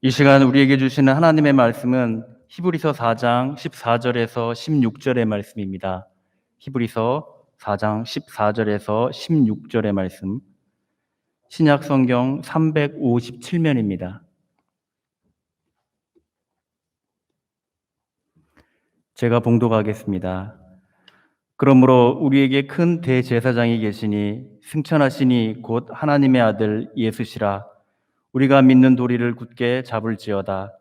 이 시간 우리에게 주시는 하나님의 말씀은 히브리서 4장 14절에서 16절의 말씀입니다. 히브리서 4장 14절에서 16절의 말씀, 신약 성경 357면입니다. 제가 봉독하겠습니다. 그러므로 우리에게 큰 대제사장이 계시니 승천하시니 곧 하나님의 아들 예수시라. 우리가 믿는 도리를 굳게 잡을지어다.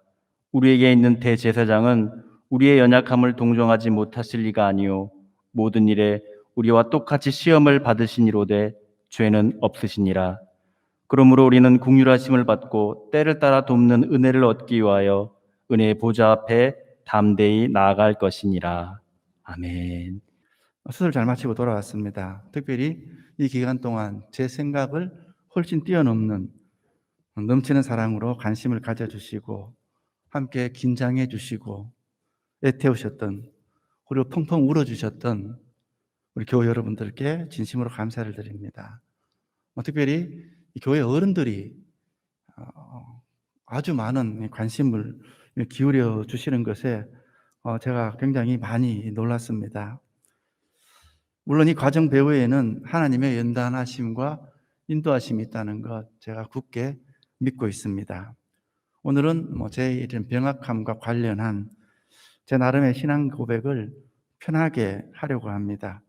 우리에게 있는 대제사장은 우리의 연약함을 동정하지 못하실 리가 아니요 모든 일에 우리와 똑같이 시험을 받으시니로되 죄는 없으시니라. 그러므로 우리는 긍휼하심을 받고 때를 따라 돕는 은혜를 얻기 위하여 은혜의 보좌 앞에 담대히 나아갈 것이니라. 아멘. 수술 잘 마치고 돌아왔습니다. 특별히 이 기간 동안 제 생각을 훨씬 뛰어넘는 넘치는 사랑으로 관심을 가져주시고 함께 긴장해 주시고 애태우셨던, 그리고 펑펑 울어주셨던 우리 교회 여러분들께 진심으로 감사를 드립니다. 특별히 이 교회 어른들이 아주 많은 관심을 기울여 주시는 것에 제가 굉장히 많이 놀랐습니다. 물론 이 과정 배후에는 하나님의 연단하심과 인도하심이 있다는 것 제가 굳게 믿고 있습니다. 오늘은 제 이런 병약함과 관련한 제 나름의 신앙 고백을 편하게 하려고 합니다.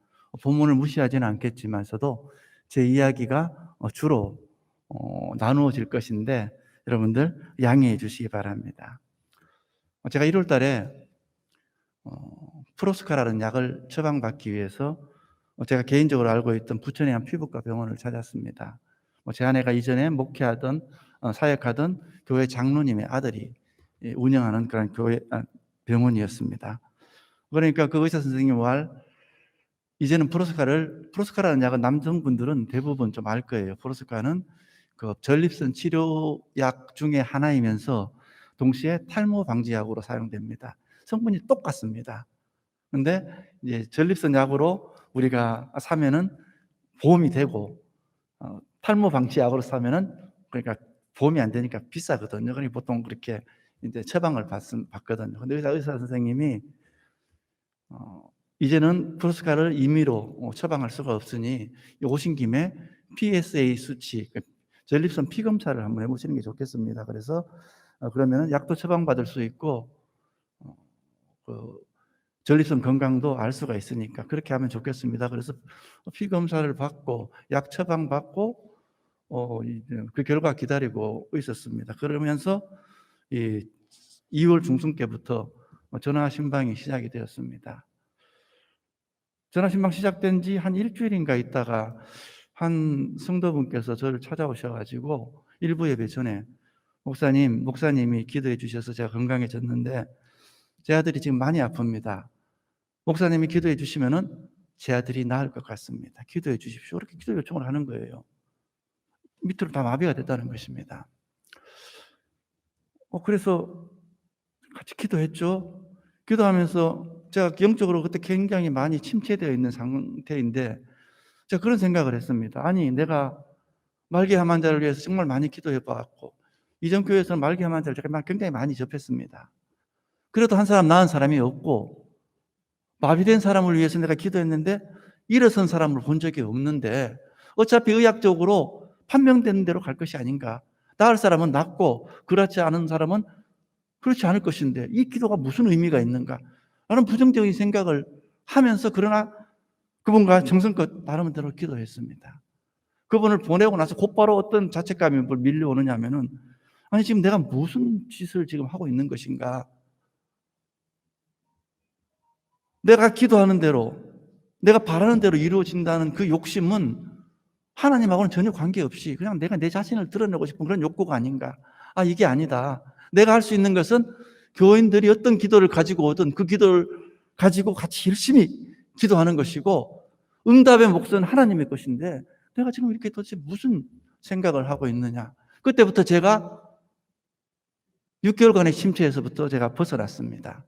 본문을 무시하지는 않겠지만서도 제 이야기가 주로 나누어질 것인데 여러분들 양해해 주시기 바랍니다. 제가 1월 달에 프로스카라는 약을 처방받기 위해서 제가 개인적으로 알고 있던 부천의 한 피부과 병원을 찾았습니다. 제 아내가 이전에 목회하던 사역하던 교회 장로님의 아들이 운영하는 그런 병원이었습니다. 그러니까 그 의사 선생님 말, 이제는 프로스카라는 약은 남성분들은 대부분 좀 알 거예요. 프로스카는 그 전립선 치료약 중에 하나이면서 동시에 탈모 방지약으로 사용됩니다. 성분이 똑같습니다. 근데 이제 전립선 약으로 우리가 사면은 보험이 되고 탈모 방지약으로 사면은 그러니까 보험이 안 되니까 비싸거든요. 그러니까 보통 그렇게 이제 처방을 받거든요. 근데 의사 선생님이 이제는 프로스카를 임의로 처방할 수가 없으니 오신 김에 PSA 수치, 전립선 피 검사를 한번 해보시는 게 좋겠습니다. 그래서 그러면 약도 처방받을 수 있고 그 전립선 건강도 알 수가 있으니까 그렇게 하면 좋겠습니다. 그래서 피 검사를 받고 약 처방 받고 그 결과 기다리고 있었습니다. 그러면서 2월 중순께부터 전화 신방이 시작이 되었습니다. 전화 신방 시작된 지 한 일주일인가 있다가 한 성도분께서 저를 찾아오셔가지고 일부 예배 전에 목사님이 기도해 주셔서 제가 건강해졌는데 제 아들이 지금 많이 아픕니다. 목사님이 기도해 주시면은 제 아들이 나을 것 같습니다. 기도해 주십시오. 이렇게 기도 요청을 하는 거예요. 밑으로 다 마비가 됐다는 것입니다. 그래서 같이 기도했죠. 기도하면서 제가 영적으로 그때 굉장히 많이 침체되어 있는 상태인데 제가 그런 생각을 했습니다. 아니, 내가 말기암 환자를 위해서 정말 많이 기도해 봤고 이전 교회에서는 말기암 환자를 제가 굉장히 많이 접했습니다. 그래도 한 사람 나은 사람이 없고 마비된 사람을 위해서 내가 기도했는데 일어선 사람을 본 적이 없는데 어차피 의학적으로 판명된 대로 갈 것이 아닌가. 나을 사람은 낫고 그렇지 않은 사람은 그렇지 않을 것인데 이 기도가 무슨 의미가 있는가. 라는 부정적인 생각을 하면서 그러나 그분과 정성껏 나름대로 기도했습니다. 그분을 보내고 나서 곧바로 어떤 자책감이 밀려오느냐 하면은 아니 지금 내가 무슨 짓을 지금 하고 있는 것인가. 내가 기도하는 대로 내가 바라는 대로 이루어진다는 그 욕심은 하나님하고는 전혀 관계없이 그냥 내가 내 자신을 드러내고 싶은 그런 욕구가 아닌가. 이게 아니다. 내가 할 수 있는 것은 교인들이 어떤 기도를 가지고 오든 그 기도를 가지고 같이 열심히 기도하는 것이고 응답의 몫은 하나님의 것인데 내가 지금 이렇게 도대체 무슨 생각을 하고 있느냐. 그때부터 제가 6개월간의 침체에서부터 제가 벗어났습니다.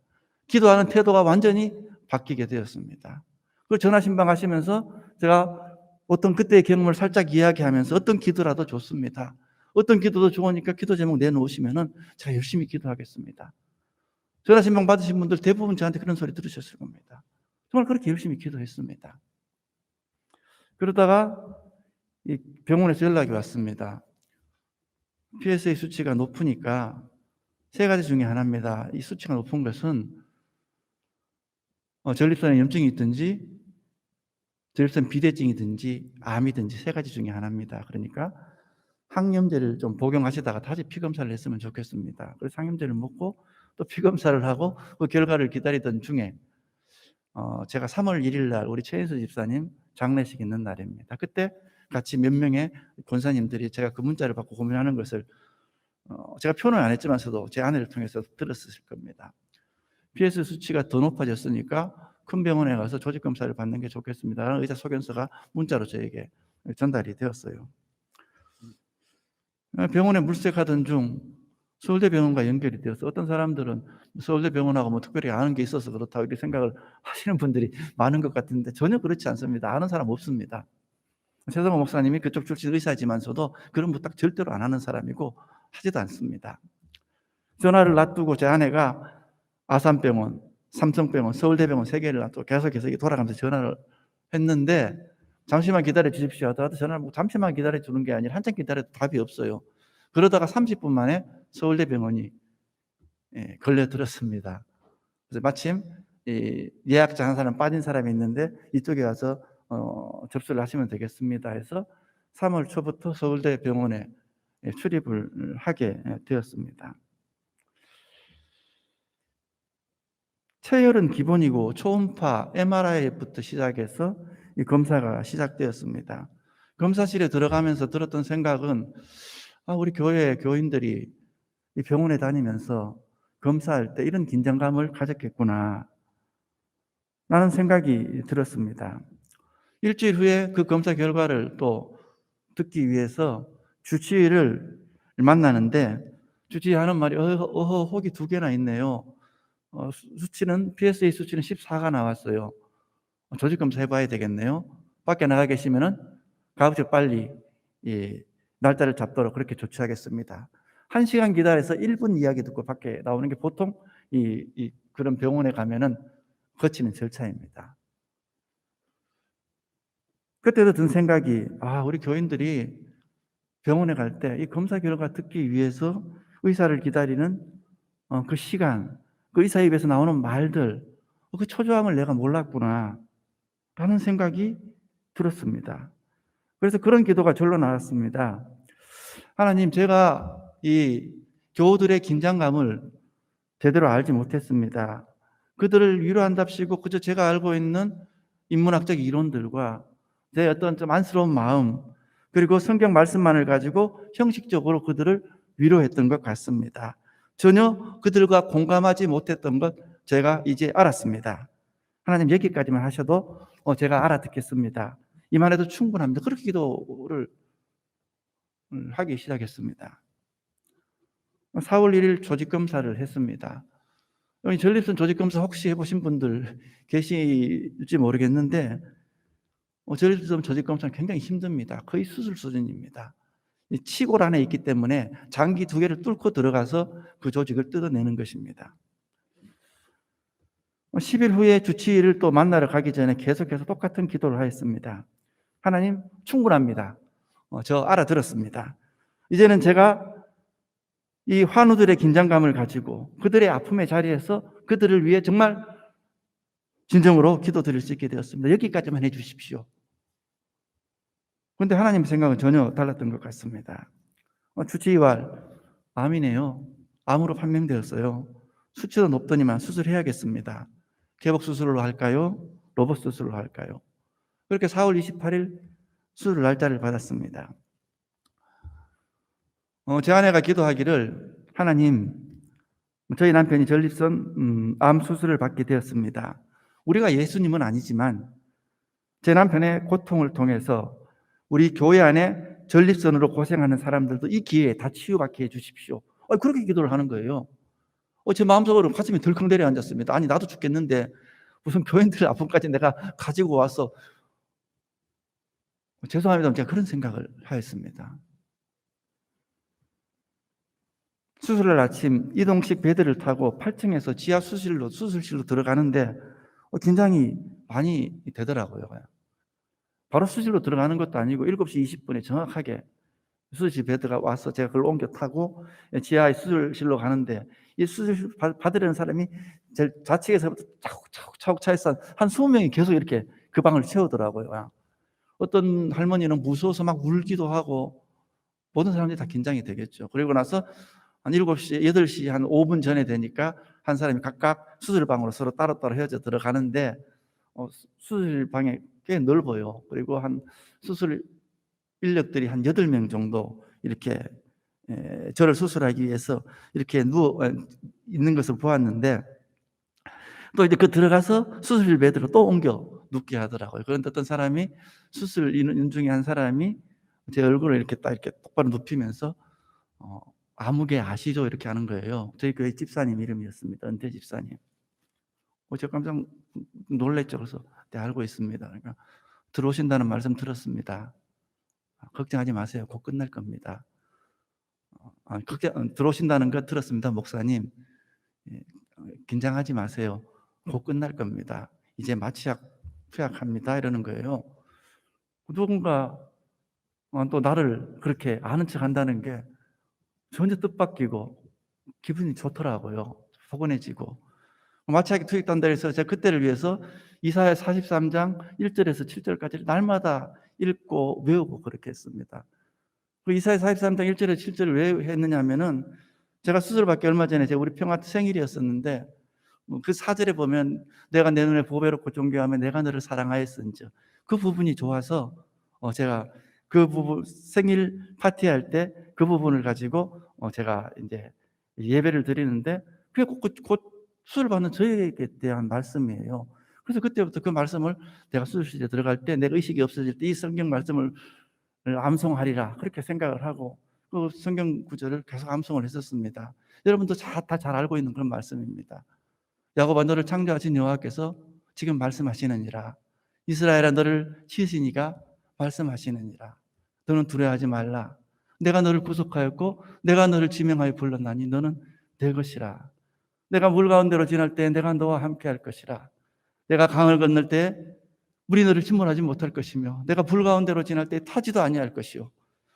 기도하는 태도가 완전히 바뀌게 되었습니다. 그걸 전화 신방하시면서 제가 어떤 그때의 경험을 살짝 이야기하면서 어떤 기도라도 좋습니다. 어떤 기도도 좋으니까 기도 제목 내놓으시면은 제가 열심히 기도하겠습니다. 전화 신방 받으신 분들 대부분 저한테 그런 소리 들으셨을 겁니다. 정말 그렇게 열심히 기도했습니다. 그러다가 이 병원에서 연락이 왔습니다. PSA 수치가 높으니까 세 가지 중에 하나입니다. 이 수치가 높은 것은 전립선에 염증이 있든지 전립선 비대증이든지 암이든지 세 가지 중에 하나입니다. 그러니까 항염제를 좀 복용하시다가 다시 피검사를 했으면 좋겠습니다. 그래서 항염제를 먹고 또 피검사를 하고 그 결과를 기다리던 중에 제가 3월 1일 날 우리 최인수 집사님 장례식 있는 날입니다. 그때 같이 몇 명의 권사님들이 제가 그 문자를 받고 고민하는 것을 제가 표현은 안 했지만서도 제 아내를 통해서 들었을 겁니다. PS 수치가 더 높아졌으니까 큰 병원에 가서 조직검사를 받는 게 좋겠습니다 라는 의사 소견서가 문자로 저에게 전달이 되었어요. 병원에 물색하던 중 서울대병원과 연결이 되어서 어떤 사람들은 서울대병원하고 뭐 특별히 아는 게 있어서 그렇다 이렇게 생각을 하시는 분들이 많은 것 같은데 전혀 그렇지 않습니다. 아는 사람 없습니다. 최성호 목사님이 그쪽 출신 의사지만서도 그런 부탁 절대로 안 하는 사람이고 하지도 않습니다. 전화를 놔두고 제 아내가 아산병원, 삼성병원, 서울대병원 세 개를 놔두고 계속해서 돌아가면서 전화를 했는데 잠시만 기다려 주십시오 하더라도 전화를 잠시만 기다려 주는 게 아니라 한참 기다려도 답이 없어요. 그러다가 30분 만에 서울대병원이 걸려들었습니다. 그래서 마침 예약자 한 사람 빠진 사람이 있는데 이쪽에 와서 접수를 하시면 되겠습니다 해서 3월 초부터 서울대병원에 출입을 하게 되었습니다. 체열은 기본이고 초음파, MRI부터 시작해서 이 검사가 시작되었습니다. 검사실에 들어가면서 들었던 생각은 우리 교회 교인들이 이 병원에 다니면서 검사할 때 이런 긴장감을 가졌겠구나 라는 생각이 들었습니다. 일주일 후에 그 검사 결과를 또 듣기 위해서 주치의를 만나는데 주치의 하는 말이 혹이 2개나 있네요. 수치는 PSA 수치는 14가 나왔어요. 조직검사 해봐야 되겠네요. 밖에 나가 계시면은 가급적 빨리 날짜를 잡도록 그렇게 조치하겠습니다. 1시간 기다려서 1분 이야기 듣고 밖에 나오는 게 보통 그런 병원에 가면은 거치는 절차입니다. 그때도 든 생각이 우리 교인들이 병원에 갈 때 이 검사 결과 듣기 위해서 의사를 기다리는 그 시간, 그 의사 입에서 나오는 말들, 그 초조함을 내가 몰랐구나 라는 생각이 들었습니다. 그래서 그런 기도가 절로 나왔습니다. 하나님, 제가 이 교우들의 긴장감을 제대로 알지 못했습니다. 그들을 위로한답시고 그저 제가 알고 있는 인문학적 이론들과 제 어떤 좀 안쓰러운 마음, 그리고 성경 말씀만을 가지고 형식적으로 그들을 위로했던 것 같습니다. 전혀 그들과 공감하지 못했던 것 제가 이제 알았습니다. 하나님, 여기까지만 하셔도 제가 알아듣겠습니다. 이만 해도 충분합니다. 그렇게 기도를 하기 시작했습니다. 4월 1일 조직검사를 했습니다. 전립선 조직검사 혹시 해보신 분들 계실지 모르겠는데 전립선 조직검사는 굉장히 힘듭니다. 거의 수술 수준입니다. 치골 안에 있기 때문에 장기 2개를 뚫고 들어가서 그 조직을 뜯어내는 것입니다. 10일 후에 주치의를 또 만나러 가기 전에 계속해서 똑같은 기도를 하였습니다. 하나님, 충분합니다. 저 알아들었습니다. 이제는 제가 이 환우들의 긴장감을 가지고 그들의 아픔의 자리에서 그들을 위해 정말 진정으로 기도드릴 수 있게 되었습니다. 여기까지만 해주십시오. 그런데 하나님의 생각은 전혀 달랐던 것 같습니다. 주치의와 암이네요. 암으로 판명되었어요. 수치도 높더니만 수술해야겠습니다. 개복 수술로 할까요? 로봇 수술로 할까요? 그렇게 4월 28일 수술 날짜를 받았습니다. 제 아내가 기도하기를 하나님, 저희 남편이 전립선 암 수술을 받게 되었습니다. 우리가 예수님은 아니지만 제 남편의 고통을 통해서 우리 교회 안에 전립선으로 고생하는 사람들도 이 기회에 다 치유받게 해주십시오. 그렇게 기도를 하는 거예요. 제 마음속으로 가슴이 덜컹 내려앉았습니다. 아니, 나도 죽겠는데 무슨 교인들 아픔까지 내가 가지고 와서 죄송합니다. 제가 그런 생각을 하였습니다. 수술날 아침 이동식 베드를 타고 8층에서 지하 수술실로 들어가는데 긴장이 많이 되더라고요. 바로 수술로 들어가는 것도 아니고 7시 20분에 정확하게 수술실 베드가 와서 제가 그걸 옮겨 타고 지하의 수술실로 가는데, 이 수술 받으려는 사람이 제 좌측에서부터 차곡차곡 차있어 한 20명이 계속 이렇게 그 방을 채우더라고요. 어떤 할머니는 무서워서 막 울기도 하고, 모든 사람들이 다 긴장이 되겠죠. 그리고 나서 한 7시, 8시 한 5분 전에 되니까 한 사람이 각각 수술방으로 서로 따로따로 헤어져 들어가는데, 수술방이 꽤 넓어요. 그리고 한 수술 인력들이 한 8명 정도 이렇게 저를 수술하기 위해서 이렇게 누워 있는 것을 보았는데, 또 이제 그 들어가서 수술실 베드로 또 옮겨 눕게 하더라고요. 그런데 어떤 사람이 수술 인 중에 한 사람이 제 얼굴을 이렇게 딱 이렇게 똑바로 눕히면서 아무개 아시죠? 이렇게 하는 거예요. 저희 교회 집사님 이름이었습니다. 은퇴 집사님. 제가 깜짝 놀랐죠. 그래서 네, 알고 있습니다. 그러니까 들어오신다는 말씀 들었습니다. 걱정하지 마세요. 곧 끝날 겁니다. 들어오신다는 거 들었습니다. 목사님. 긴장하지 마세요. 곧 끝날 겁니다. 이제 마취약 투약합니다. 이러는 거예요. 누군가 또 나를 그렇게 아는 척 한다는 게 전혀 뜻밖이고 기분이 좋더라고요. 포근해지고. 마취약이 투약된다 해서 제가 그때를 위해서 이사야 43장 1절에서 7절까지 날마다 읽고 외우고 그렇게 했습니다. 그 이사야 43장 1절에서 7절을 왜 했느냐 하면은, 제가 수술받기 얼마 전에 우리 평화 생일이었었는데, 그 4절에 보면 내가 내 눈에 보배롭고 존귀하며 내가 너를 사랑하였은즉, 그 부분이 좋아서 제가 그 부분 생일 파티할 때 그 부분을 가지고 제가 이제 예배를 드리는데, 그게 곧 수술 받는 저에게 대한 말씀이에요. 그래서 그때부터 그 말씀을 내가 수술실에 들어갈 때, 내가 의식이 없어질 때 이 성경 말씀을 암송하리라 그렇게 생각을 하고 그 성경 구절을 계속 암송을 했었습니다. 여러분도 다 잘 알고 있는 그런 말씀입니다. 야곱아, 너를 창조하신 여호와께서 지금 말씀하시느니라. 이스라엘아, 너를 지으시니가 말씀하시느니라. 너는 두려워하지 말라. 내가 너를 구속하였고 내가 너를 지명하여 불렀나니 너는 내 것이라. 내가 물 가운데로 지날 때 내가 너와 함께 할 것이라. 내가 강을 건널 때 물이 너를 침몰하지 못할 것이며 내가 불 가운데로 지날 때 타지도 아니할 것이요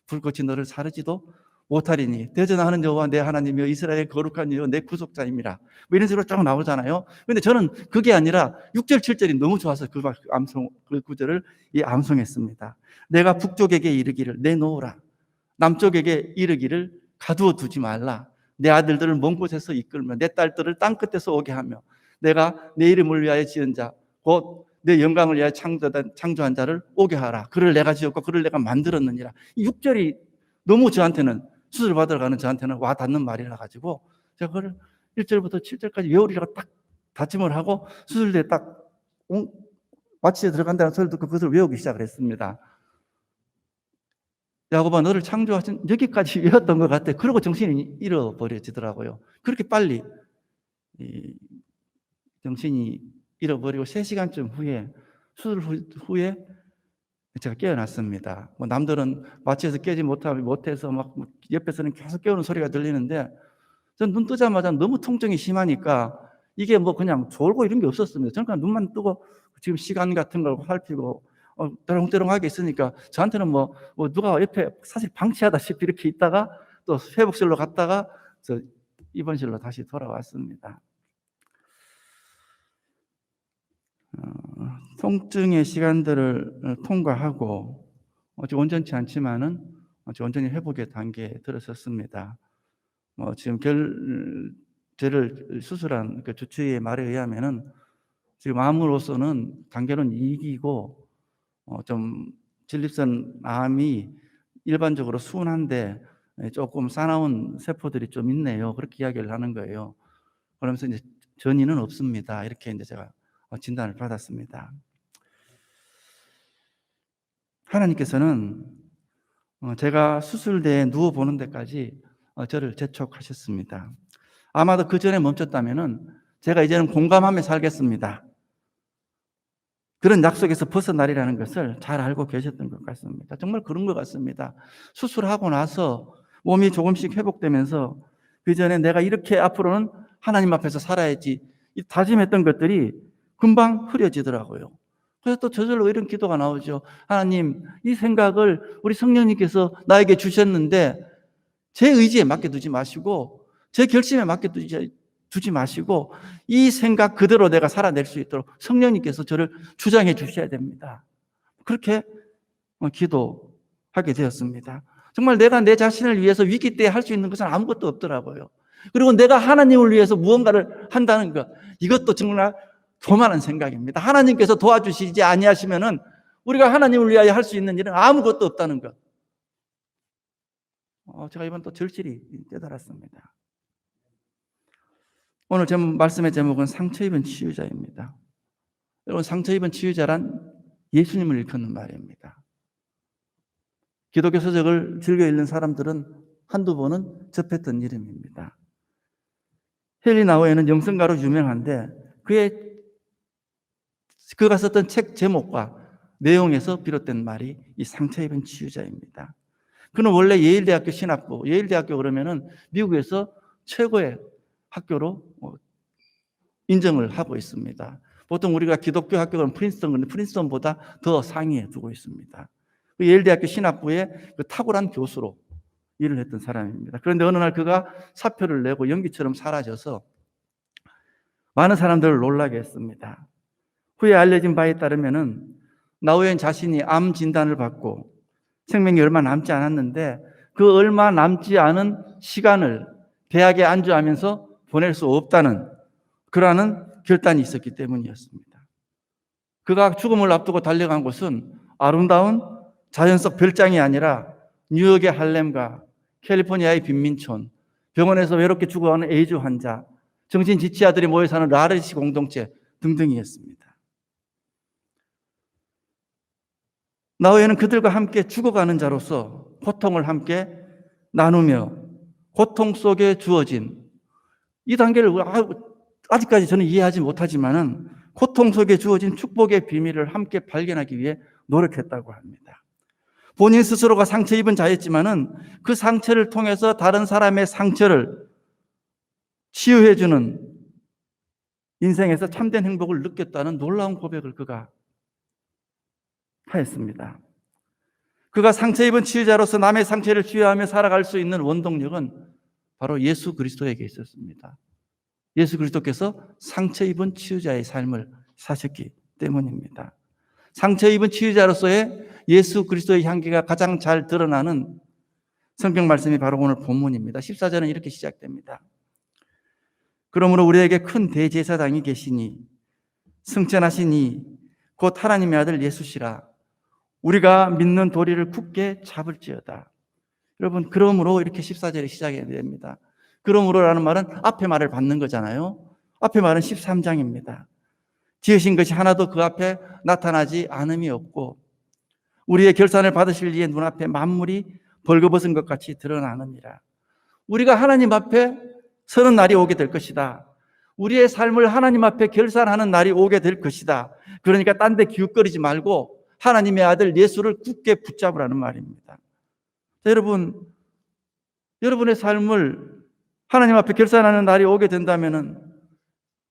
불꽃이 너를 사르지도 못하리니 대전하는 여호와 내 하나님이여 이스라엘의 거룩한 여호와 내 구속자임이라. 뭐 이런 식으로 쫙 나오잖아요. 근데 저는 그게 아니라 6절 7절이 너무 좋아서 그 구절을 암송했습니다. 내가 북쪽에게 이르기를 내놓으라. 남쪽에게 이르기를 가두어 두지 말라. 내 아들들을 먼 곳에서 이끌며 내 딸들을 땅 끝에서 오게 하며 내가 내 이름을 위하여 지은 자 곧 내 영광을 위하여 창조한 자를 오게 하라. 그를 내가 지었고 그를 내가 만들었느니라. 이 6절이 너무 저한테는, 수술 받으러 가는 저한테는 와 닿는 말이라 가지고 제가 그걸 1절부터 7절까지 외우리라고 딱 다짐을 하고 수술대에 딱 마취에 들어간다는 소리를 듣고 그것을 외우기 시작을 했습니다. 야곱아, 너를 창조하신, 여기까지 외웠던 것 같아. 그러고 정신이 잃어버려지더라고요. 그렇게 빨리 정신이 잃어버리고 3시간쯤 후에, 수술 후에 제가 깨어났습니다. 남들은 마취에서 깨지 못해서 막 옆에서는 계속 깨우는 소리가 들리는데, 전 눈 뜨자마자 너무 통증이 심하니까 이게 그냥 졸고 이런 게 없었습니다. 저는 그냥 눈만 뜨고 지금 시간 같은 걸 살피고 대롱대롱하게 있으니까 저한테는 누가 옆에 사실 방치하다시피 이렇게 있다가 또 회복실로 갔다가 저 입원실로 다시 돌아왔습니다. 통증의 시간들을 통과하고 아직 온전치 않지만은 아직 온전히 회복의 단계에 들어섰습니다. 지금 저를 수술한 그 주치의의 말에 의하면은 지금 암으로서는 단계는 2기고 좀 전립선 암이 일반적으로 순한데 조금 싸나운 세포들이 좀 있네요. 그렇게 이야기를 하는 거예요. 그러면서 이제 전이는 없습니다. 이렇게 이제 제가 진단을 받았습니다. 하나님께서는 제가 수술대에 누워보는 데까지 저를 재촉하셨습니다. 아마도 그 전에 멈췄다면은 제가 이제는 공감하며 살겠습니다. 그런 약속에서 벗어나리라는 것을 잘 알고 계셨던 것 같습니다. 정말 그런 것 같습니다. 수술하고 나서 몸이 조금씩 회복되면서 그 전에 내가 이렇게 앞으로는 하나님 앞에서 살아야지, 이 다짐했던 것들이 금방 흐려지더라고요. 그래서 또 저절로 이런 기도가 나오죠. 하나님, 이 생각을 우리 성령님께서 나에게 주셨는데 제 의지에 맡겨두지 마시고 제 결심에 맡겨두지 마시고 이 생각 그대로 내가 살아낼 수 있도록 성령님께서 저를 주장해 주셔야 됩니다. 그렇게 기도하게 되었습니다. 정말 내가 내 자신을 위해서 위기 때 할 수 있는 것은 아무것도 없더라고요. 그리고 내가 하나님을 위해서 무언가를 한다는 것, 이것도 정말 교만한 생각입니다. 하나님께서 도와주시지 아니하시면은 우리가 하나님을 위하여 할 수 있는 일은 아무것도 없다는 것. 제가 이번 또 절실히 깨달았습니다. 오늘 말씀의 제목은 상처 입은 치유자입니다. 여러분, 상처 입은 치유자란 예수님을 일컫는 말입니다. 기독교 서적을 즐겨 읽는 사람들은 한두 번은 접했던 이름입니다. 헨리 나우에는 영성가로 유명한데 그가 썼던 책 제목과 내용에서 비롯된 말이 이 상처 입은 치유자입니다. 그는 원래 예일대학교 신학부, 예일대학교 그러면은 미국에서 최고의 학교로 인정을 하고 있습니다. 보통 우리가 기독교 학교는 프린스턴, 프린스턴보다 더 상위에 두고 있습니다. 그 예일대학교 신학부의 그 탁월한 교수로 일을 했던 사람입니다. 그런데 어느 날 그가 사표를 내고 연기처럼 사라져서 많은 사람들을 놀라게 했습니다. 후에 알려진 바에 따르면은 나우엔 자신이 암 진단을 받고 생명이 얼마 남지 않았는데 그 얼마 남지 않은 시간을 대학에 안주하면서 보낼 수 없다는 그러한 결단이 있었기 때문이었습니다. 그가 죽음을 앞두고 달려간 곳은 아름다운 자연 속 별장이 아니라 뉴욕의 할렘과 캘리포니아의 빈민촌, 병원에서 외롭게 죽어가는 에이즈 환자, 정신지취자들이 모여 사는 라르시 공동체 등등이었습니다. 나우에는 그들과 함께 죽어가는 자로서 고통을 함께 나누며 고통 속에 주어진 이 단계를 아직까지 저는 이해하지 못하지만은 고통 속에 주어진 축복의 비밀을 함께 발견하기 위해 노력했다고 합니다. 본인 스스로가 상처 입은 자였지만은 그 상처를 통해서 다른 사람의 상처를 치유해주는 인생에서 참된 행복을 느꼈다는 놀라운 고백을 그가 하였습니다. 그가 상처 입은 치유자로서 남의 상처를 치유하며 살아갈 수 있는 원동력은 바로 예수 그리스도에게 있었습니다. 예수 그리스도께서 상처 입은 치유자의 삶을 사셨기 때문입니다. 상처 입은 치유자로서의 예수 그리스도의 향기가 가장 잘 드러나는 성경 말씀이 바로 오늘 본문입니다. 14절은 이렇게 시작됩니다. 그러므로 우리에게 큰 대제사장이 계시니 승천하시니 곧 하나님의 아들 예수시라. 우리가 믿는 도리를 굳게 잡을지어다. 여러분, 그러므로 이렇게 14절에 시작이 됩니다. 그러므로라는 말은 앞에 말을 받는 거잖아요. 앞에 말은 13장입니다. 지으신 것이 하나도 그 앞에 나타나지 않음이 없고 우리의 결산을 받으실 이의 눈앞에 만물이 벌거벗은 것 같이 드러나느니라. 우리가 하나님 앞에 서는 날이 오게 될 것이다. 우리의 삶을 하나님 앞에 결산하는 날이 오게 될 것이다. 그러니까 딴 데 기웃거리지 말고 하나님의 아들 예수를 굳게 붙잡으라는 말입니다. 자, 여러분의 삶을 하나님 앞에 결산하는 날이 오게 된다면은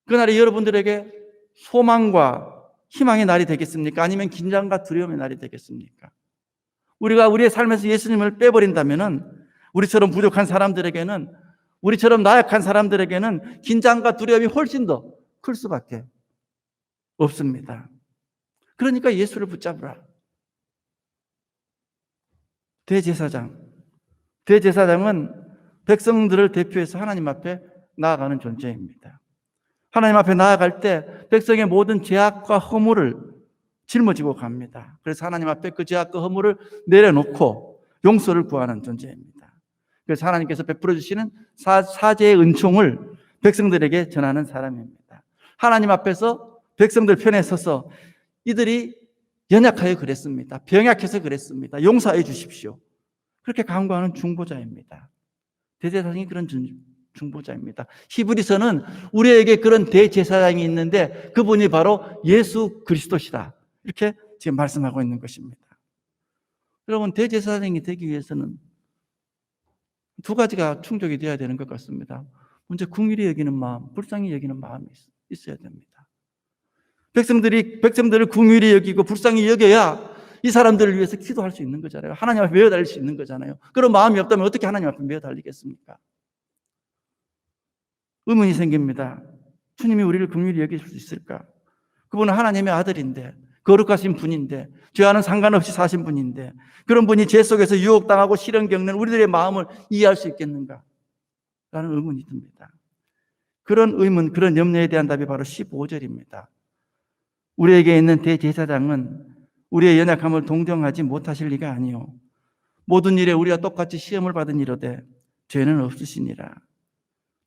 그날이 여러분들에게 소망과 희망의 날이 되겠습니까? 아니면 긴장과 두려움의 날이 되겠습니까? 우리가 우리의 삶에서 예수님을 빼버린다면은 우리처럼 부족한 사람들에게는, 우리처럼 나약한 사람들에게는 긴장과 두려움이 훨씬 더 클 수밖에 없습니다. 그러니까 예수를 붙잡으라. 대제사장은 백성들을 대표해서 하나님 앞에 나아가는 존재입니다. 하나님 앞에 나아갈 때 백성의 모든 죄악과 허물을 짊어지고 갑니다. 그래서 하나님 앞에 그 죄악과 허물을 내려놓고 용서를 구하는 존재입니다. 그래서 하나님께서 베풀어 주시는 사죄의 은총을 백성들에게 전하는 사람입니다. 하나님 앞에서 백성들 편에 서서 이들이 연약하여 그랬습니다. 병약해서 그랬습니다. 용서해 주십시오. 그렇게 간구하는 중보자입니다. 대제사장이 그런 중보자입니다. 히브리서는 우리에게 그런 대제사장이 있는데 그분이 바로 예수 그리스도시다. 이렇게 지금 말씀하고 있는 것입니다. 여러분, 대제사장이 되기 위해서는 두 가지가 충족이 되어야 되는 것 같습니다. 먼저 긍휼히 여기는 마음, 불쌍히 여기는 마음이 있어야 됩니다. 백성들을 긍휼히 여기고 불쌍히 여겨야 이 사람들을 위해서 기도할 수 있는 거잖아요. 하나님 앞에 메어 달릴 수 있는 거잖아요. 그런 마음이 없다면 어떻게 하나님 앞에 메어 달리겠습니까? 의문이 생깁니다. 주님이 우리를 긍휼히 여기실 수 있을까? 그분은 하나님의 아들인데, 거룩하신 분인데, 죄와는 상관없이 사신 분인데, 그런 분이 죄 속에서 유혹당하고 시련 겪는 우리들의 마음을 이해할 수 있겠는가? 라는 의문이 듭니다. 그런 의문, 그런 염려에 대한 답이 바로 15절입니다. 우리에게 있는 대제사장은 우리의 연약함을 동정하지 못하실 리가 아니요 모든 일에 우리와 똑같이 시험을 받은 이로되 죄는 없으시니라.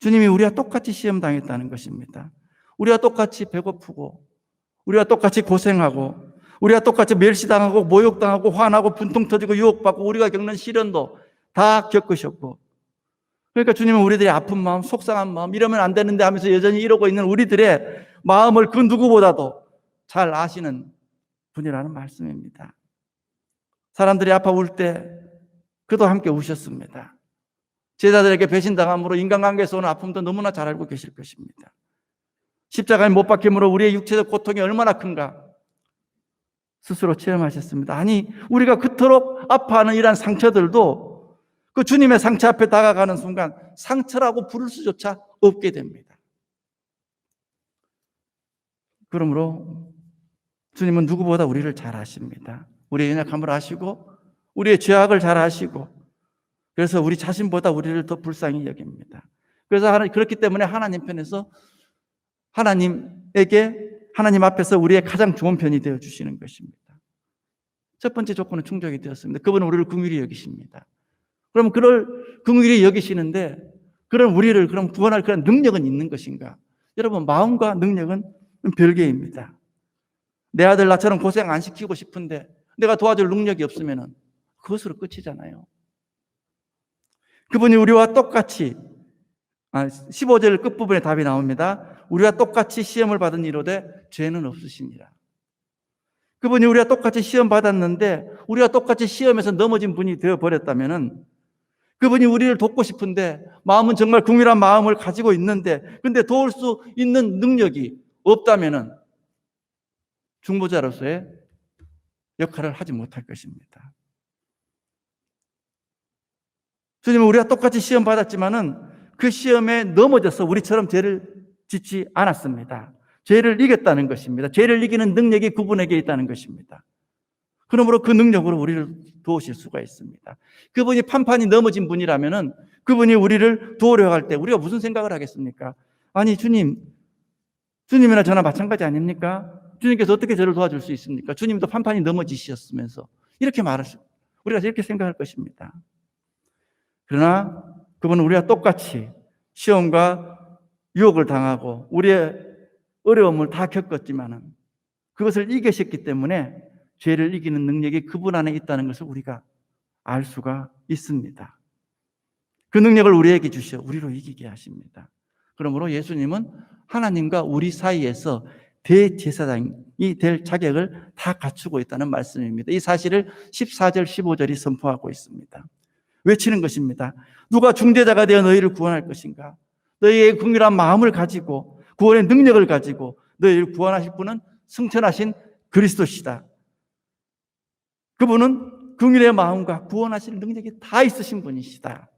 주님이 우리와 똑같이 시험 당했다는 것입니다. 우리와 똑같이 배고프고, 우리와 똑같이 고생하고, 우리와 똑같이 멸시당하고 모욕당하고 화나고 분통 터지고 유혹받고 우리가 겪는 시련도 다 겪으셨고, 그러니까 주님은 우리들의 아픈 마음, 속상한 마음, 이러면 안 되는데 하면서 여전히 이러고 있는 우리들의 마음을 그 누구보다도 잘 아시는 분이라는 말씀입니다. 사람들이 아파 울 때 그도 함께 우셨습니다. 제자들에게 배신당함으로 인간관계에서 오는 아픔도 너무나 잘 알고 계실 것입니다. 십자가에 못 박힘으로 우리의 육체적 고통이 얼마나 큰가 스스로 체험하셨습니다. 아니, 우리가 그토록 아파하는 이러한 상처들도 그 주님의 상처 앞에 다가가는 순간 상처라고 부를 수조차 없게 됩니다. 그러므로 주님은 누구보다 우리를 잘 아십니다. 우리의 연약함을 아시고 우리의 죄악을 잘 아시고, 그래서 우리 자신보다 우리를 더 불쌍히 여깁니다. 그래서 그렇기 때문에 하나님 편에서 하나님 앞에서 우리의 가장 좋은 편이 되어 주시는 것입니다. 첫 번째 조건은 충족이 되었습니다. 그분은 우리를 긍휼히 여기십니다. 그럼 그를 긍휼히 여기시는데 그런 우리를 그럼 구원할 그런 능력은 있는 것인가? 여러분, 마음과 능력은 별개입니다. 내 아들 나처럼 고생 안 시키고 싶은데 내가 도와줄 능력이 없으면 그것으로 끝이잖아요. 그분이 우리와 똑같이 15절 끝부분에 답이 나옵니다. 우리와 똑같이 시험을 받은 이로되 죄는 없으시니라. 그분이 우리와 똑같이 시험 받았는데 우리와 똑같이 시험에서 넘어진 분이 되어버렸다면 그분이 우리를 돕고 싶은데 마음은 정말 긍휼한 마음을 가지고 있는데 근데 도울 수 있는 능력이 없다면 중보자로서의 역할을 하지 못할 것입니다. 주님은 우리가 똑같이 시험 받았지만은 그 시험에 넘어져서 우리처럼 죄를 짓지 않았습니다. 죄를 이겼다는 것입니다. 죄를 이기는 능력이 그분에게 있다는 것입니다. 그러므로 그 능력으로 우리를 도우실 수가 있습니다. 그분이 판판이 넘어진 분이라면은 그분이 우리를 도우려고 할 때 우리가 무슨 생각을 하겠습니까? 아니, 주님이나 저나 마찬가지 아닙니까? 주님께서 어떻게 저를 도와줄 수 있습니까? 주님도 판판이 넘어지셨으면서 우리가 이렇게 생각할 것입니다. 그러나 그분은 우리와 똑같이 시험과 유혹을 당하고 우리의 어려움을 다 겪었지만은 그것을 이기셨기 때문에 죄를 이기는 능력이 그분 안에 있다는 것을 우리가 알 수가 있습니다. 그 능력을 우리에게 주셔 우리로 이기게 하십니다. 그러므로 예수님은 하나님과 우리 사이에서 대제사장이 될 자격을 다 갖추고 있다는 말씀입니다. 이 사실을 14절, 15절이 선포하고 있습니다. 외치는 것입니다. 누가 중재자가 되어 너희를 구원할 것인가? 너희의 긍휼한 마음을 가지고 구원의 능력을 가지고 너희를 구원하실 분은 승천하신 그리스도시다. 그분은 긍휼의 마음과 구원하실 능력이 다 있으신 분이시다.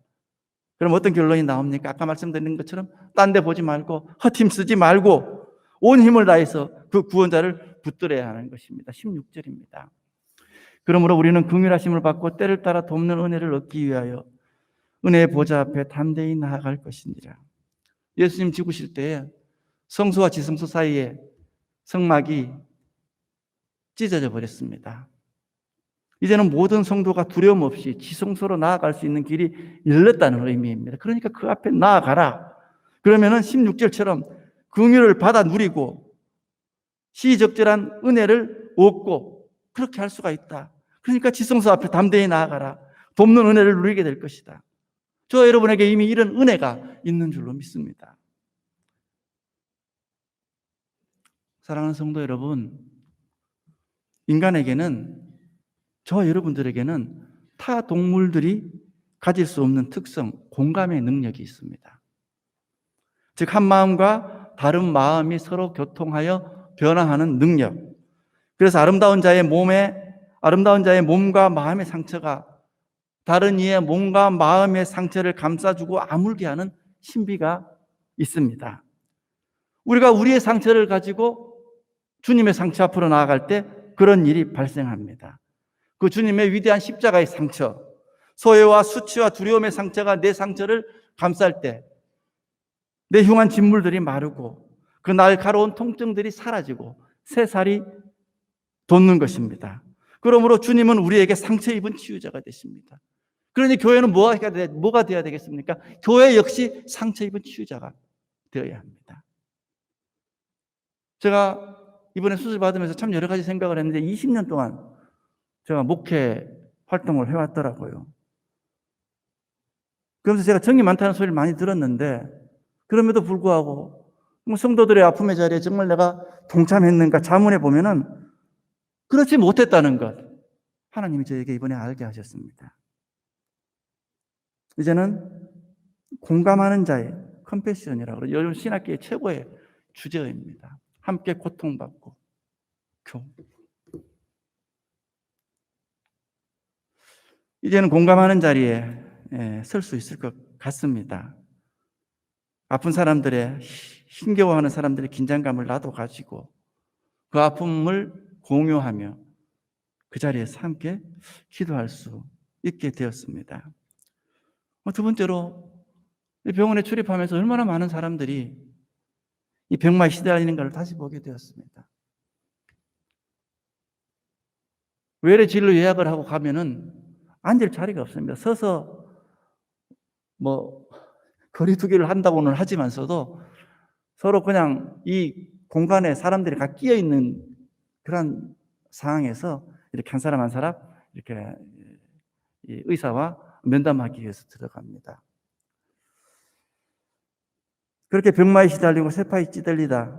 그럼 어떤 결론이 나옵니까? 아까 말씀드린 것처럼 딴 데 보지 말고 헛힘 쓰지 말고 온 힘을 다해서 그 구원자를 붙들어야 하는 것입니다. 16절입니다. 그러므로 우리는 긍휼하심을 받고 때를 따라 돕는 은혜를 얻기 위하여 은혜의 보좌 앞에 담대히 나아갈 것이니라. 예수님 죽으실 때에 성소와 지성소 사이에 성막이 찢어져 버렸습니다. 이제는 모든 성도가 두려움 없이 지성소로 나아갈 수 있는 길이 열렸다는 의미입니다. 그러니까 그 앞에 나아가라. 그러면은 16절처럼 긍휼을 받아 누리고 시적절한 은혜를 얻고 그렇게 할 수가 있다. 그러니까 지성소 앞에 담대히 나아가라. 돕는 은혜를 누리게 될 것이다. 저 여러분에게 이미 이런 은혜가 있는 줄로 믿습니다. 사랑하는 성도 여러분, 인간에게는, 저와 여러분들에게는 타 동물들이 가질 수 없는 특성, 공감의 능력이 있습니다. 즉, 한 마음과 다른 마음이 서로 교통하여 변화하는 능력. 그래서 아름다운 자의 몸과 마음의 상처가 다른 이의 몸과 마음의 상처를 감싸주고 아물게 하는 신비가 있습니다. 우리가 우리의 상처를 가지고 주님의 상처 앞으로 나아갈 때 그런 일이 발생합니다. 그 주님의 위대한 십자가의 상처, 소외와 수치와 두려움의 상처가 내 상처를 감쌀 때 내 흉한 진물들이 마르고 그 날카로운 통증들이 사라지고 새살이 돋는 것입니다. 그러므로 주님은 우리에게 상처 입은 치유자가 되십니다. 그러니 교회는 뭐가 되어야 되겠습니까? 교회 역시 상처 입은 치유자가 되어야 합니다. 제가 이번에 수술 받으면서 참 여러 가지 생각을 했는데 20년 동안 제가 목회 활동을 해왔더라고요. 그러면서 제가 정이 많다는 소리를 많이 들었는데 그럼에도 불구하고 성도들의 아픔의 자리에 정말 내가 동참했는가 자문해 보면은 그렇지 못했다는 것 하나님이 저에게 이번에 알게 하셨습니다. 이제는 공감하는 자의 컴패션이라고 그러죠. 요즘 신학계의 최고의 주제입니다. 함께 고통받고 이제는 공감하는 자리에 설 수 있을 것 같습니다. 아픈 사람들의 힘겨워하는 사람들의 긴장감을 나도 가지고 그 아픔을 공유하며 그 자리에서 함께 기도할 수 있게 되었습니다. 두 번째로 병원에 출입하면서 얼마나 많은 사람들이 이 병마에 시달리는가를 다시 보게 되었습니다. 외래 진료 예약을 하고 가면은 앉을 자리가 없습니다. 서서 거리 두기를 한다고는 하지만서도 서로 그냥 이 공간에 사람들이 다 끼어 있는 그런 상황에서 이렇게 한 사람 한 사람 이렇게 의사와 면담하기 위해서 들어갑니다. 그렇게 병마에 시달리고 세파에 찌들리다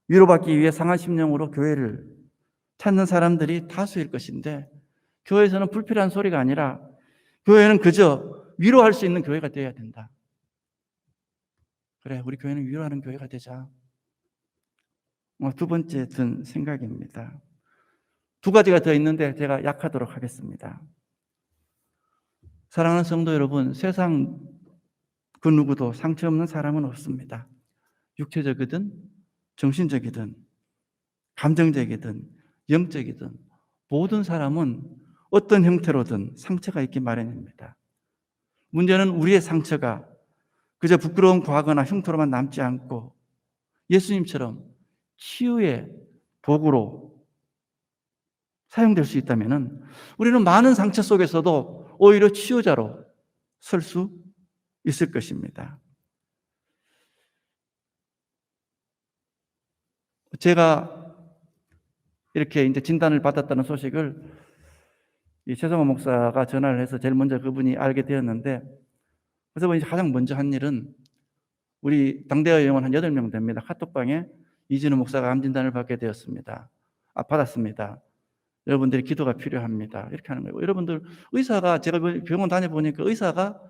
위로받기 위해 상한 심령으로 교회를 찾는 사람들이 다수일 것인데 교회에서는 불필요한 소리가 아니라 교회는 그저 위로할 수 있는 교회가 되어야 된다. 그래, 우리 교회는 위로하는 교회가 되자. 두 번째 든 생각입니다. 두 가지가 더 있는데 제가 약하도록 하겠습니다. 사랑하는 성도 여러분, 세상 그 누구도 상처 없는 사람은 없습니다. 육체적이든 정신적이든 감정적이든 영적이든 모든 사람은 어떤 형태로든 상처가 있기 마련입니다. 문제는 우리의 상처가 그저 부끄러운 과거나 흉터로만 남지 않고 예수님처럼 치유의 도구로 사용될 수 있다면 우리는 많은 상처 속에서도 오히려 치유자로 설 수 있을 것입니다. 제가 이렇게 이제 진단을 받았다는 소식을 이 최성호 목사가 전화를 해서 제일 먼저 그분이 알게 되었는데 그래서 이제 가장 먼저 한 일은 우리 당대의 영혼 한 8명 됩니다. 카톡방에 이진우 목사가 암 진단을 받게 되었습니다. 받았습니다. 여러분들이 기도가 필요합니다. 이렇게 하는 거예요. 여러분들 의사가 제가 병원 다녀보니까 의사가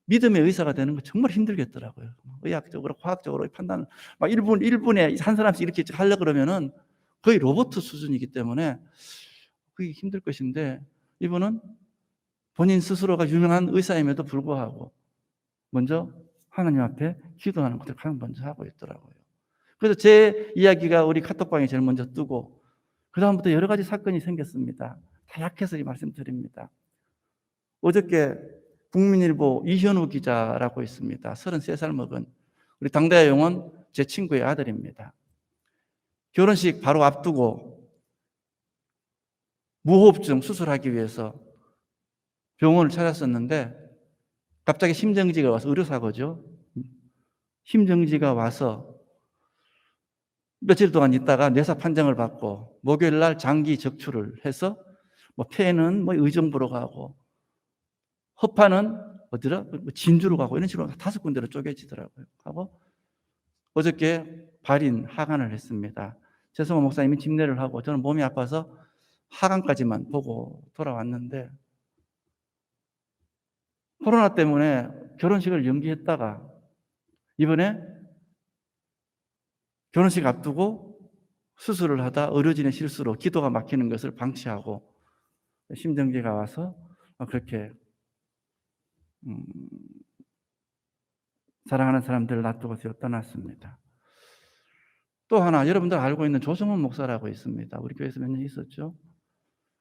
믿음의 의사가 되는 거 정말 힘들겠더라고요. 의학적으로 과학적으로 판단 막 1분에 한 사람씩 이렇게 하려고 그러면은 거의 로봇 수준이기 때문에 그게 힘들 것인데 이분은 본인 스스로가 유명한 의사임에도 불구하고 먼저 하나님 앞에 기도하는 것을 가장 먼저 하고 있더라고요. 그래서 제 이야기가 우리 카톡방에 제일 먼저 뜨고 그 다음부터 여러 가지 사건이 생겼습니다. 다 약해서 이 말씀드립니다. 어저께 국민일보 이현우 기자라고 있습니다. 33살 먹은 우리 당대의 영혼 제 친구의 아들입니다. 결혼식 바로 앞두고 무호흡증 수술하기 위해서 병원을 찾았었는데 갑자기 심정지가 와서 의료사고죠. 심정지가 와서 며칠 동안 있다가 뇌사 판정을 받고 목요일 날 장기 적출을 해서 폐는 의정부로 가고 허파는 어디라 진주로 가고 이런 식으로 5군데로 쪼개지더라고요. 하고 어저께 발인 하관을 했습니다. 최성호 목사님이 집례를 하고 저는 몸이 아파서 하관까지만 보고 돌아왔는데 코로나 때문에 결혼식을 연기했다가 이번에 결혼식 앞두고 수술을 하다 의료진의 실수로 기도가 막히는 것을 방치하고 심정지가 와서 그렇게 사랑하는 사람들을 놔두고 떠났습니다. 또 하나, 여러분들 알고 있는 조성훈 목사라고 있습니다. 우리 교회에서 몇 년 있었죠.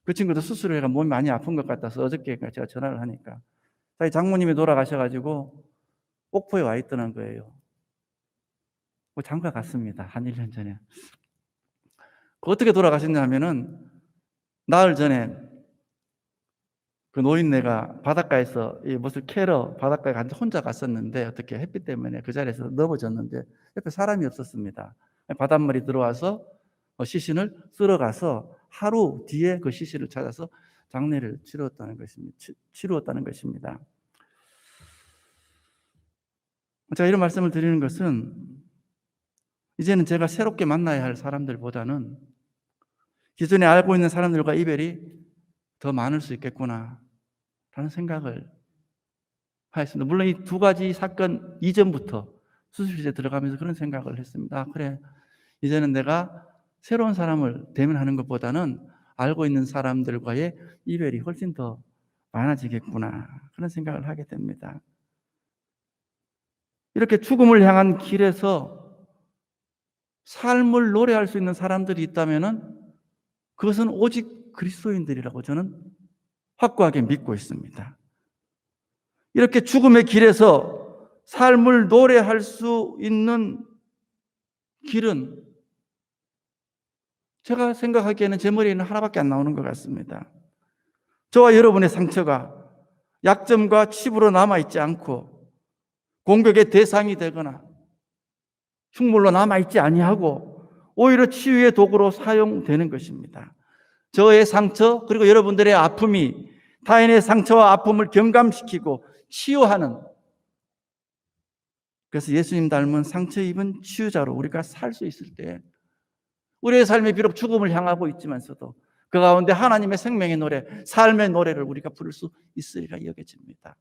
그 친구도 수술을 해가 몸이 많이 아픈 것 같아서 어저께 제가 전화를 하니까 자기 장모님이 돌아가셔가지고 옥포에 와 있더는 거예요. 장가 갔습니다. 한 1년 전에. 어떻게 돌아가셨냐 하면은 나흘 전에 그 노인네가 바닷가에서 무슨 캐러 바닷가에 혼자 갔었는데 어떻게 햇빛 때문에 그 자리에서 넘어졌는데 옆에 사람이 없었습니다. 바닷물이 들어와서 시신을 쓸어가서 하루 뒤에 그 시신을 찾아서 장례를 치루었다는 것입니다. 제가 이런 말씀을 드리는 것은 이제는 제가 새롭게 만나야 할 사람들보다는 기존에 알고 있는 사람들과 이별이 더 많을 수 있겠구나 라는 생각을 하였습니다. 물론 이 두 가지 사건 이전부터 수술실에 들어가면서 그런 생각을 했습니다. 그래, 이제는 내가 새로운 사람을 대면하는 것보다는 알고 있는 사람들과의 이별이 훨씬 더 많아지겠구나 그런 생각을 하게 됩니다. 이렇게 죽음을 향한 길에서 삶을 노래할 수 있는 사람들이 있다면 그것은 오직 그리스도인들이라고 저는 확고하게 믿고 있습니다. 이렇게 죽음의 길에서 삶을 노래할 수 있는 길은 제가 생각하기에는 제 머리에는 하나밖에 안 나오는 것 같습니다. 저와 여러분의 상처가 약점과 칩으로 남아있지 않고 공격의 대상이 되거나 흉물로 남아있지 아니하고 오히려 치유의 도구로 사용되는 것입니다. 저의 상처 그리고 여러분들의 아픔이 타인의 상처와 아픔을 경감시키고 치유하는, 그래서 예수님 닮은 상처 입은 치유자로 우리가 살 수 있을 때 우리의 삶이 비록 죽음을 향하고 있지만서도 그 가운데 하나님의 생명의 노래, 삶의 노래를 우리가 부를 수 있으리라 여겨집니다.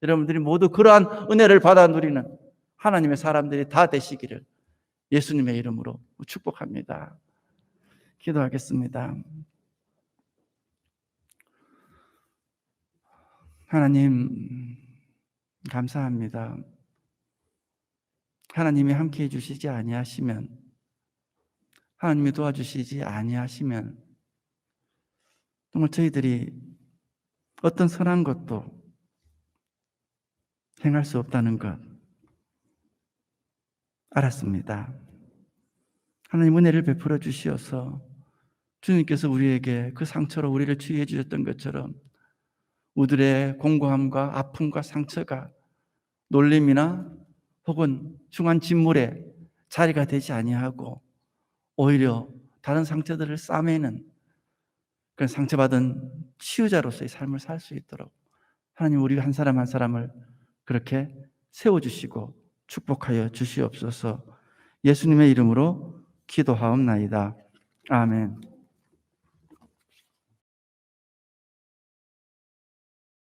여러분들이 모두 그러한 은혜를 받아 누리는 하나님의 사람들이 다 되시기를 예수님의 이름으로 축복합니다. 기도하겠습니다. 하나님 감사합니다. 하나님이 함께해 주시지 아니하시면, 하나님이 도와주시지 아니하시면 정말 저희들이 어떤 선한 것도 행할 수 없다는 것 알았습니다. 하나님 은혜를 베풀어 주시어서 주님께서 우리에게 그 상처로 우리를 치유해 주셨던 것처럼 우리의 공고함과 아픔과 상처가 놀림이나 혹은 흉한 진물의 자리가 되지 아니하고 오히려 다른 상처들을 싸매는 그런 상처받은 치유자로서의 삶을 살 수 있도록 하나님 우리 한 사람 한 사람을 그렇게 세워주시고 축복하여 주시옵소서. 예수님의 이름으로 기도하옵나이다. 아멘.